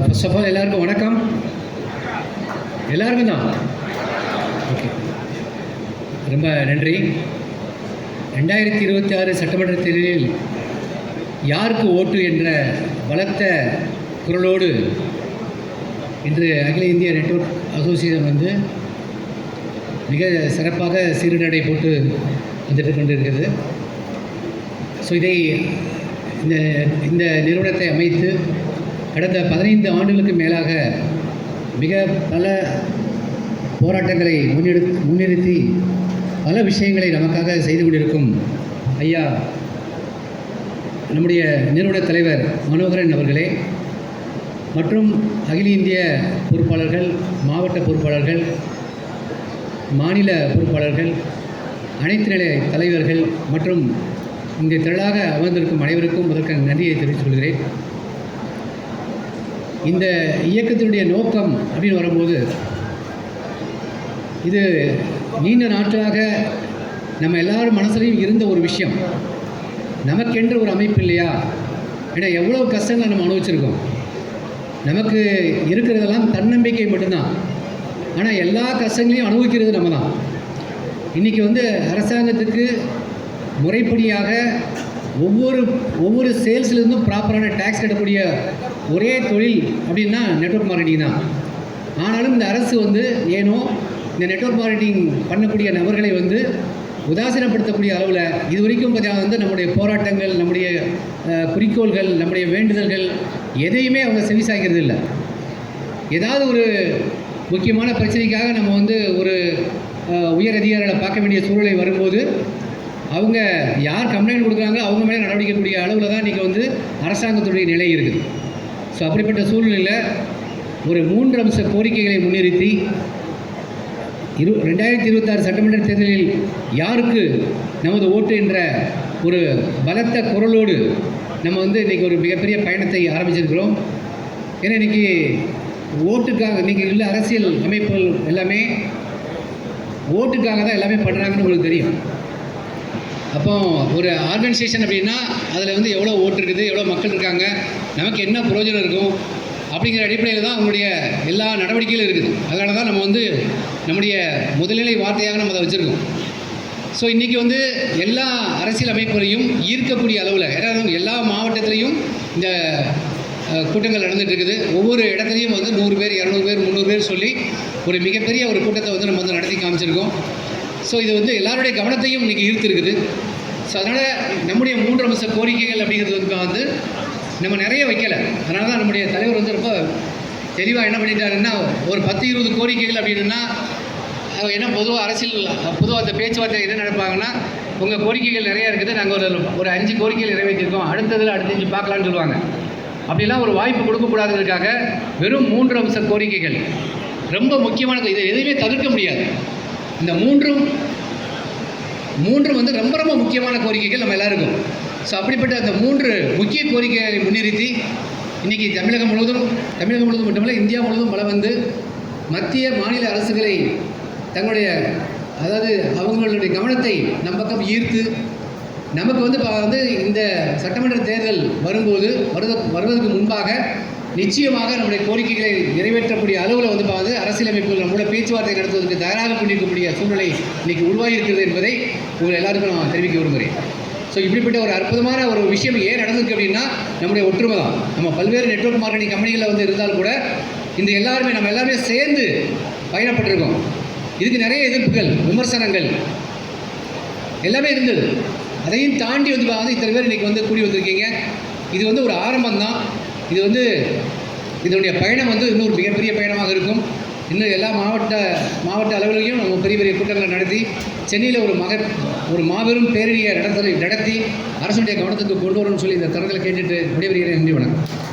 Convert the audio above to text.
First of all எல்லாருக்கும் வணக்கம். எல்லாருக்கும் தான் ஓகே, ரொம்ப நன்றி. 2026 சட்டமன்ற தேர்தலில் யாருக்கு ஓட்டு என்ற பலத்த குரலோடு இன்று அகில இந்திய நெட்வொர்க் அசோசியேஷன் வந்து மிக சிறப்பாக சீருநடை போட்டு வந்துட்டு கொண்டிருக்கிறது. ஸோ இதை இந்த நிறுவனத்தை அமைத்து கடந்த 15 ஆண்டுகளுக்கு மேலாக மிக பல போராட்டங்களை முன்னிறுத்தி பல விஷயங்களை நமக்காக செய்து கொண்டிருக்கும் ஐயா நம்முடைய நிறுவன தலைவர் மனோகரன் அவர்களே மற்றும் அகில இந்திய பொறுப்பாளர்கள், மாவட்ட பொறுப்பாளர்கள், மாநில பொறுப்பாளர்கள், அனைத்து நிலை தலைவர்கள் மற்றும் இங்கே திரளாக அமர்ந்திருக்கும் அனைவருக்கும் முதற்க நன்றியை தெரிவித்துக் கொள்கிறேன். இந்த இயக்கத்தினுடைய நோக்கம் அப்படின்னு வரும்போது, இது நீண்ட நாட்களாக நம்ம எல்லாரும் மனசுலையும் இருந்த ஒரு விஷயம். நமக்கென்று ஒரு அமைப்பு இல்லையா? ஏன்னா எவ்வளோ கஷ்டங்களை நம்ம அனுபவிச்சிருக்கோம். நமக்கு இருக்கிறதெல்லாம் தன்னம்பிக்கை மட்டும்தான். ஆனால் எல்லா கஷ்டங்களையும் அனுபவிக்கிறது நம்ம தான். இன்றைக்கி வந்து அரசாங்கத்துக்கு முறைப்படியாக ஒவ்வொரு சேல்ஸ்லேருந்தும் ப்ராப்பரான டேக்ஸ் கட்டக்கூடிய ஒரே தொழில் அப்படின்னா நெட்வொர்க் மார்க்கெட்டிங் தான். ஆனாலும் இந்த அரசு வந்து ஏனோ இந்த நெட்வொர்க் மார்க்கெட்டிங் பண்ணக்கூடிய நபர்களை வந்து உதாசீனப்படுத்தக்கூடிய அளவில் இது வரைக்கும் பார்த்தீங்கன்னா வந்து நம்முடைய போராட்டங்கள், நம்முடைய குறிக்கோள்கள், நம்முடைய வேண்டுதல்கள் எதையுமே அவங்க செவிசாய்க்கிறது இல்லை. ஏதாவது ஒரு முக்கியமான பிரச்சனைக்காக நம்ம வந்து ஒரு உயர் அதிகாரிகளை பார்க்க வேண்டிய சூழ்நிலை வரும்போது அவங்க யார் கம்ப்ளைண்ட் கொடுக்குறாங்க அவங்க மேலே நடவடிக்கக்கூடிய அளவில் தான் இன்றைக்கி வந்து அரசாங்கத்துடைய நிலை இருக்குது. ஸோ அப்படிப்பட்ட சூழ்நிலையில் ஒரு 3 அம்ச கோரிக்கைகளை முன்னிறுத்தி 2026 சட்டமன்ற தேர்தலில் யாருக்கு நமது ஓட்டு என்ற ஒரு பலத்த குரலோடு நம்ம வந்து இன்றைக்கி ஒரு மிகப்பெரிய பயணத்தை ஆரம்பிச்சிருக்கிறோம். ஏன்னா இன்றைக்கி ஓட்டுக்காக இன்றைக்கி உள்ள அரசியல் அமைப்புகள் எல்லாமே ஓட்டுக்காக தான் எல்லாமே பண்ணுறாங்கன்னு உங்களுக்கு தெரியும். அப்போ ஒரு ஆர்கனைசேஷன் அப்படின்னா அதில் வந்து எவ்வளோ ஓட்டு இருக்குது, எவ்வளோ மக்கள் இருக்காங்க, நமக்கு என்ன பிரயோஜனம் இருக்கும் அப்படிங்கிற அடிப்படையில் தான் அவங்களுடைய எல்லா நடவடிக்கைகளும் இருக்குது. அதனால தான் நம்ம வந்து நம்முடைய முதல்நிலை வார்த்தையாக நம்ம அதை வச்சுருக்கோம். ஸோ இன்றைக்கி வந்து எல்லா அரசியல் அமைப்புகளையும் ஈர்க்கக்கூடிய அளவில் ஏதாவது எல்லா மாவட்டத்திலையும் இந்த கூட்டங்கள் நடந்துகிட்டு இருக்குது. ஒவ்வொரு இடத்துலையும் வந்து 100 பேர், 200 பேர், 300 பேர் சொல்லி ஒரு மிகப்பெரிய ஒரு கூட்டத்தை வந்து நம்ம வந்து நடத்தி காமிச்சிருக்கோம். ஸோ இது வந்து எல்லாருடைய கவனத்தையும் இன்றைக்கி ஈர்த்துருக்குது. ஸோ அதனால் நம்முடைய 3 அம்ச கோரிக்கைகள் அப்படிங்கிறது வந்து நம்ம நிறைய வைக்கலை. அதனால தான் நம்முடைய தலைவர் வந்து ரொம்ப தெளிவாக என்ன பண்ணிட்டாருன்னா ஒரு 10-20 கோரிக்கைகள் அப்படின்னா ஏன்னா பொதுவாக அந்த பேச்சுவார்த்தை என்ன நடப்பாங்கன்னா உங்கள் கோரிக்கைகள் நிறையா இருக்குது, நாங்கள் ஒரு 5 கோரிக்கைகள் நிறைவேற்றிருக்கோம், அடுத்த 5 பார்க்கலான்னு சொல்லுவாங்க. அப்படிலாம் ஒரு வாய்ப்பு கொடுக்கக்கூடாதுக்காக வெறும் 3 அம்ச கோரிக்கைகள் ரொம்ப முக்கியமானது. இதை எதுவுமே தவிர்க்க முடியாது. இந்த மூன்றும் வந்து ரொம்ப ரொம்ப முக்கியமான கோரிக்கைகள் நம்ம எல்லாருக்கும். ஸோ அப்படிப்பட்ட அந்த 3 முக்கிய கோரிக்கைகளை முன்னிறுத்தி இன்றைக்கி தமிழகம் முழுவதும் மட்டுமல்ல இந்தியா முழுவதும் பல வந்து மத்திய மாநில அரசுகளை தங்களுடைய அவங்களுடைய கவனத்தை நம் பக்கம் ஈர்த்து நமக்கு வந்து இந்த சட்டமன்ற தேர்தல் வருவதற்கு முன்பாக நிச்சயமாக நம்முடைய கோரிக்கைகளை நிறைவேற்றக்கூடிய அளவில் வந்து அரசியலமைப்புகள் நம்மளோட பேச்சுவார்த்தை நடத்துவதற்கு தயாராக கொண்டிருக்கக்கூடிய சூழ்நிலை இன்றைக்கி உருவாகி இருக்கிறது என்பதை உங்கள் எல்லாருக்கும் நான் தெரிவிக்க விரும்புகிறேன். ஸோ இப்படிப்பட்ட ஒரு அற்புதமான ஒரு விஷயம் ஏன் நடந்திருக்கு அப்படின்னா நம்முடைய ஒற்றுமை தான். நம்ம பல்வேறு நெட்வொர்க் மார்க்கெட்டிங் கம்பெனிகளில் வந்து இருந்தால் கூட நம்ம எல்லாருமே சேர்ந்து பயணப்பட்டிருக்கோம். இதுக்கு நிறைய எதிர்ப்புகள், விமர்சனங்கள் எல்லாமே இருந்தது. அதையும் தாண்டி வந்து இத்தனை பேர் இன்றைக்கி வந்து கூடி வந்திருக்கீங்க. இது வந்து ஒரு ஆரம்பம் தான். இது வந்து இதனுடைய பயணம் வந்து இன்னொரு மிகப்பெரிய பயணமாக இருக்கும். இன்னும் எல்லா மாவட்ட அளவிலையும் நம்ம பெரிய பெரிய கூட்டங்களை நடத்தி சென்னையில் ஒரு மாபெரும் பேரணியை நடத்தி அரசுடைய கவனத்துக்கு கொண்டு வரணும்னு சொல்லி இந்த தரத்தில் கேட்டுட்டு விடைபெறுகிறேன். நன்றி, வணக்கம்.